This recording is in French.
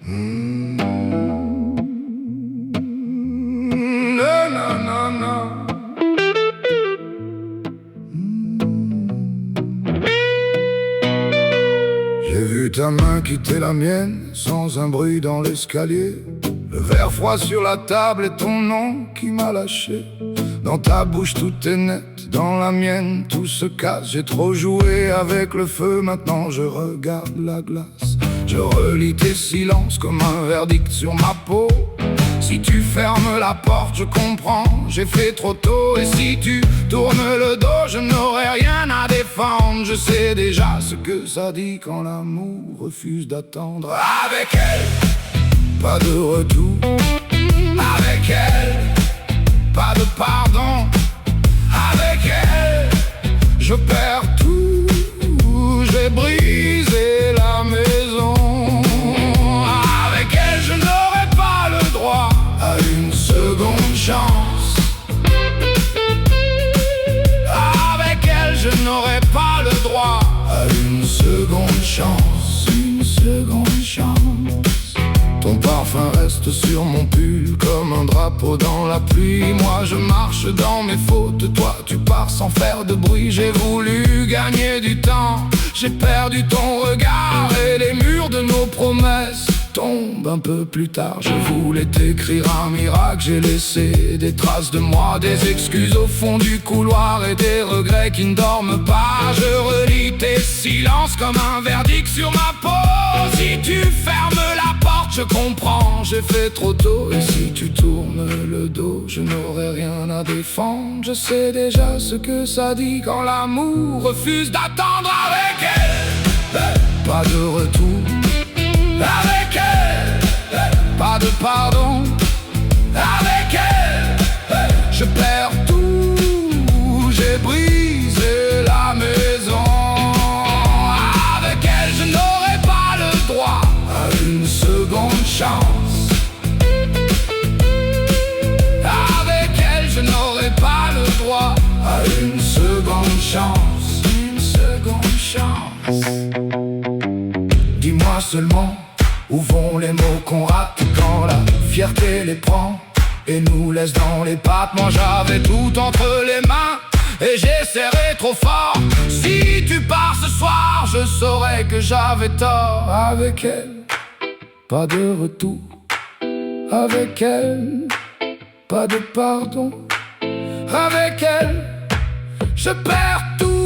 Na, na, na, na. J'ai vu ta main quitter la mienne sans un bruit dans l'escalier. Le verre froid sur la table et ton nom qui m'a lâché. Dans ta bouche tout est net, dans la mienne tout se casse. J'ai trop joué avec le feu, maintenant je regarde la glace. Je relis tes silences comme un verdict sur ma peau. Si tu fermes la porte, je comprends, j'ai fait trop tôt. Et si tu tournes le dos, je n'aurai rien à défendre. Je sais déjà ce que ça dit quand l'amour refuse d'attendre. Avec elle, pas de retour. Avec elle, pas de pardon. Avec elle, je perds tout. J'ai brisé la maison. Avec elle, je n'aurai pas le droit à une seconde chance. Avec elle, je n'aurai pas le droit à une seconde chance. Une seconde chance. Ton parfum reste sur mon pull comme un drapeau dans la pluie. Moi je marche dans mes fautes, toi tu pars sans faire de bruit. J'ai voulu gagner du temps, j'ai perdu ton regard. Et les murs de nos promesses tombent un peu plus tard. Je voulais t'écrire un miracle, j'ai laissé des traces de moi. Des excuses au fond du couloir et des regrets qui ne dorment pas. Je relis tes silences comme un verdict sur ma peau. Si tu fermes la porte, je comprends, j'ai fait trop tôt. Et si tu tournes le dos, je n'aurai rien à défendre. Je sais déjà ce que ça dit quand l'amour refuse d'attendre. Avec elle, pas de retour. Avec elle, pas de pardon. Avec elle, je perds tout. J'ai brisé la maison. Avec elle, je n'aurai pas le droit à une seconde chance. Avec elle, je n'aurai pas le droit à une seconde chance. Une seconde chance. Dis-moi seulement, où vont les mots qu'on rate quand la fierté les prend et nous laisse dans les pattes? Moi j'avais tout entre les mains et j'ai serré trop fort. Si tu pars ce soir, je saurais que j'avais tort. Avec elle, pas de retour. Avec elle, pas de pardon. Avec elle, je perds tout.